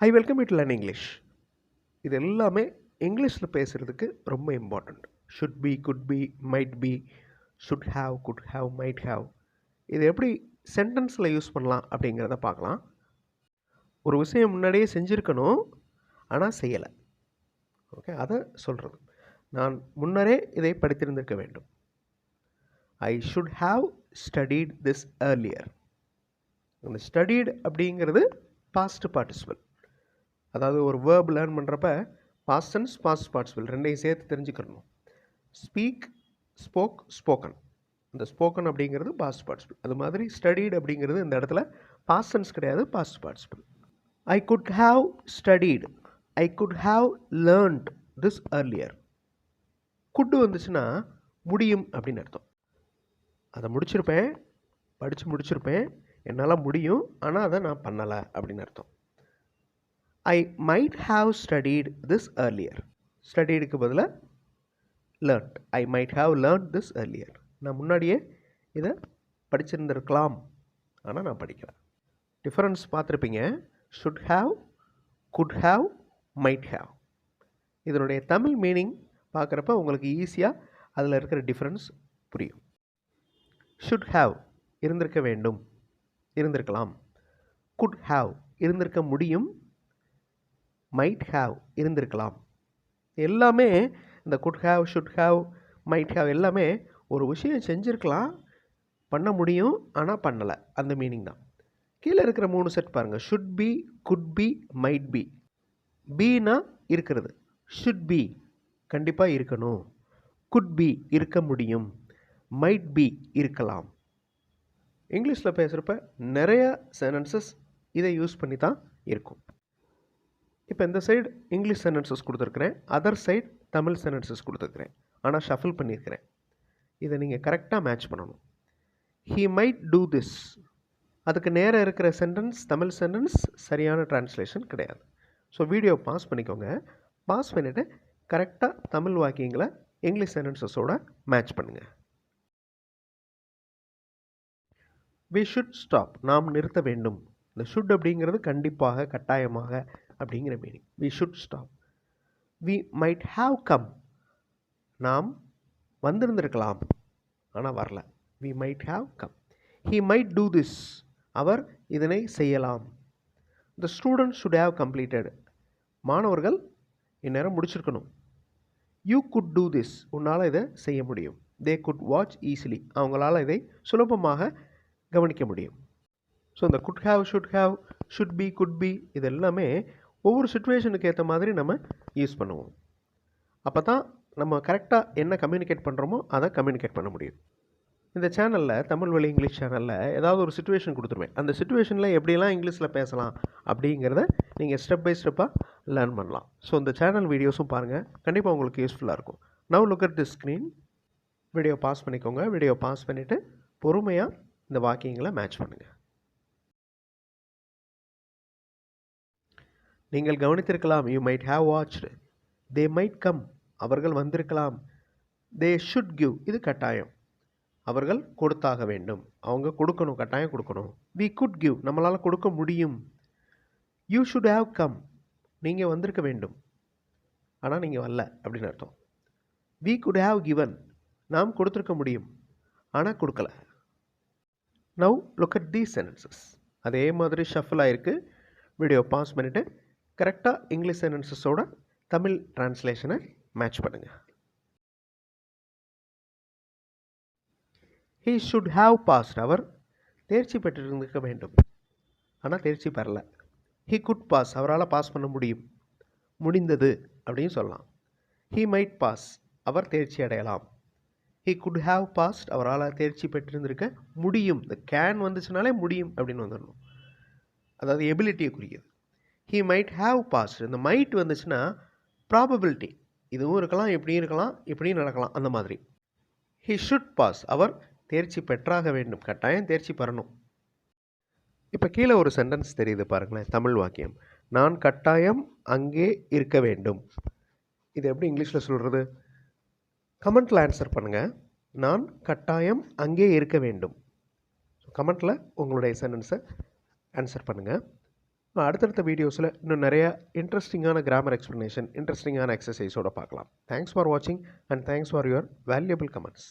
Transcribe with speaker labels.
Speaker 1: I welcome you to learn English. இது எல்லாமே இங்கிலீஷில் பேசுகிறதுக்கு ரொம்ப important. Should be, could B, might be, should have, could have, might have. இது எப்படி சென்டென்ஸில் யூஸ் பண்ணலாம் அப்படிங்கிறத பார்க்கலாம். ஒரு விஷயம் முன்னாடியே செஞ்சுருக்கணும், ஆனால் செய்யலை. ஓகே, அதை சொல்கிறது. நான் முன்னரே இதை படித்திருந்திருக்க வேண்டும். I should have studied this earlier. அந்த ஸ்டடீட் அப்படிங்கிறது பாஸ்ட் பார்ட்டிசிபல். அதாவது ஒரு வேர்ப் லேர்ன் பண்ணுறப்ப பாஸ்ட் டென்ஸ், பாஸ்ட் பார்ட்டிசிபல் ரெண்டையும் சேர்த்து தெரிஞ்சுக்கணும். Speak, spoke, spoken. இந்த ஸ்போக்கன் அப்படிங்கிறது பாஸ்ட் பார்ட்டிசிபல். அது மாதிரி ஸ்டடீட் அப்படிங்கிறது இந்த இடத்துல பாஸ்ட் டென்ஸ் கிடையாது, past participle. I could have studied, I could have learned this earlier. Could வந்துச்சுன்னா முடியும் அப்படின்னு அர்த்தம். அதை முடிச்சிருப்பேன், படித்து முடிச்சிருப்பேன், என்னால் முடியும், ஆனால் அதை நான் பண்ணலை அப்படின்னு அர்த்தம். I might have studied this earlier. ஸ்டடீடுக்கு பதிலாக learned. I might have learned this earlier. நான் முன்னாடியே இதை படிச்சிருந்திருக்கலாம், ஆனால் நான் படிக்கலை. டிஃபரன்ஸ் பார்த்துருப்பீங்க. Should have, could have, might have. இதனுடைய தமிழ் மீனிங் பார்க்குறப்ப உங்களுக்கு ஈஸியாக அதில் இருக்கிற டிஃப்ரென்ஸ் புரியும். ஷுட் ஹாவ் இருந்திருக்க வேண்டும், இருந்திருக்கலாம். குட் ஹாவ் இருந்திருக்க முடியும். மைட் ஹாவ் இருந்திருக்கலாம். எல்லாமே இந்த could have, should have, might have எல்லாமே ஒரு விஷயம் செஞ்சுருக்கலாம், பண்ண முடியும், ஆனால் பண்ணலை, அந்த மீனிங் தான். கீழே இருக்கிற 3 செட் பாருங்கள். Should be, could B, might be. Beena இருக்கிறது, ஷுட் பி கண்டிப்பாக இருக்கணும், குட் பி இருக்க முடியும், மைட் பி இருக்கலாம். இங்கிலீஷில் பேசுகிறப்ப நிறைய சென்டென்சஸ் இதை யூஸ் பண்ணி தான் இருக்கும். இப்போ இந்த சைடு இங்கிலீஷ் சென்டென்சஸ் கொடுத்துருக்குறேன், அதர் சைடு தமிழ் சென்டென்சஸ் கொடுத்துருக்குறேன், ஆனால் ஷஃபில் பண்ணியிருக்கிறேன். இதை நீங்கள் கரெக்டாக மேட்ச் பண்ணணும். He might do this. அதுக்கு நேராக இருக்கிற சென்டென்ஸ் தமிழ் சென்டென்ஸ், சரியான டிரான்ஸ்லேஷன் கிடையாது. ஸோ வீடியோ பாஸ் பண்ணிக்கோங்க. பாஸ் பண்ணிவிட்டு கரெக்டாக தமிழ் வாக்கியங்களை இங்கிலீஷ் சென்டென்சஸோட மேட்ச் பண்ணுங்கள். We should stop. நாம் நிறுத்த வேண்டும். இந்த ஷுட் அப்படிங்கிறது கண்டிப்பாக, கட்டாயமாக அப்படிங்கிற meaning. We should stop. We might have come. நாம் வந்திருந்திருக்கலாம், ஆனால் வரல. We might have come. He might do this. அவர் இதனை செய்யலாம். The student should have completed. மாணவர்கள் இந்நேரம் முடிச்சிருக்கணும். You could do this. உன்னால் இதை செய்ய முடியும். They could watch easily. அவங்களால இதை சுலபமாக கவனிக்க முடியும். ஸோ இந்த could have, should have, should be, could be இது எல்லாமே ஒவ்வொரு சுச்சுவேஷனுக்கு ஏற்ற மாதிரி நம்ம யூஸ் பண்ணுவோம். அப்போ தான் நம்ம கரெக்டாக என்ன கம்யூனிகேட் பண்ணுறோமோ அதை கம்யூனிகேட் பண்ண முடியும். இந்த சேனலில், தமிழ் வழி இங்கிலீஷ் சேனலில் ஏதாவது ஒரு சுச்சுவேஷன் கொடுத்துருவேன். அந்த சுச்சுவேஷனில் எப்படியெல்லாம் இங்கிலீஷில் பேசலாம் அப்படிங்கிறத நீங்கள் ஸ்டெப் பை ஸ்டெப்பாக லேர்ன் பண்ணலாம். ஸோ இந்த சேனல் வீடியோஸும் பாருங்கள், கண்டிப்பாக உங்களுக்கு யூஸ்ஃபுல்லாக இருக்கும். Now look at the screen. Video pause பண்ணிக்கோங்க. வீடியோ பாஸ் பண்ணிவிட்டு பொறுமையாக இந்த வாக்கியங்களை மேட்ச் பண்ணுங்கள். நீங்கள் கவனித்திருக்கலாம். You might have watched. They might come. அவர்கள் வந்திருக்கலாம். They should give. இது கட்டாயம், அவர்கள் கொடுத்தாக வேண்டும், அவங்க கொடுக்கணும், கட்டாயம் கொடுக்கணும். We could give. நம்மளால் கொடுக்க முடியும். You should have come. நீங்கள் வந்திருக்க வேண்டும், ஆனால் நீங்கள் வரல அப்படின்னு அர்த்தம். We could have given. நாம் கொடுத்துருக்க முடியும், ஆனால் கொடுக்கல. Now look at these sentences. அதே மாதிரி ஷஃபில் ஆகிருக்கு. வீடியோ பாஸ் பண்ணிவிட்டு கரெக்டாக இங்கிலீஷ் சென்டென்சஸோட தமிழ் டிரான்ஸ்லேஷனை மேட்ச் பண்ணுங்கள். He should have passed. அவர் தேர்ச்சி பெற்றிருந்திருக்க வேண்டும், ஆனால் தேர்ச்சி பெறல. He could pass. அவரால் பாஸ் பண்ண முடியும், முடிந்தது அப்படின்னு சொல்லலாம். He might pass. அவர் தேர்ச்சி அடையலாம். He could have passed. அவரால் தேர்ச்சி பெற்றிருந்திருக்க முடியும். இந்த கேன் வந்துச்சுனாலே முடியும் அப்படின்னு வந்துடணும். அதாவது எபிலிட்டியை குறிக்குது. He might have passed. இந்த மைட் வந்துச்சுன்னா ப்ராபபிலிட்டி, இதுவும் இருக்கலாம், இப்படியும் இருக்கலாம், இப்படியும் நடக்கலாம், அந்த மாதிரி. He should pass. அவர் தேர்ச்சி பெற்றாக வேண்டும், கட்டாயம் தேர்ச்சி பெறணும். இப்போ கீழே ஒரு சென்டென்ஸ் தெரியுது பாருங்களேன், தமிழ் வாக்கியம். நான் கட்டாயம் அங்கே இருக்க வேண்டும். இது எப்படி இங்கிலீஷில் சொல்கிறது? கமெண்ட்டில் ஆன்சர் பண்ணுங்கள். நான் கட்டாயம் அங்கே இருக்க வேண்டும். கமெண்ட்டில் உங்களுடைய சென்டென்ஸை ஆன்சர் பண்ணுங்கள். அடுத்தடுத்த வீடியோஸில் இன்னும் நிறையா இன்ட்ரெஸ்டிங்கான கிராமர் எக்ஸ்ப்ளனேஷன், இன்ட்ரெஸ்டிங்கான எக்ஸசைஸோடு பார்க்கலாம். தேங்க்ஸ் ஃபார் வாட்சிங் and thanks for your valuable comments.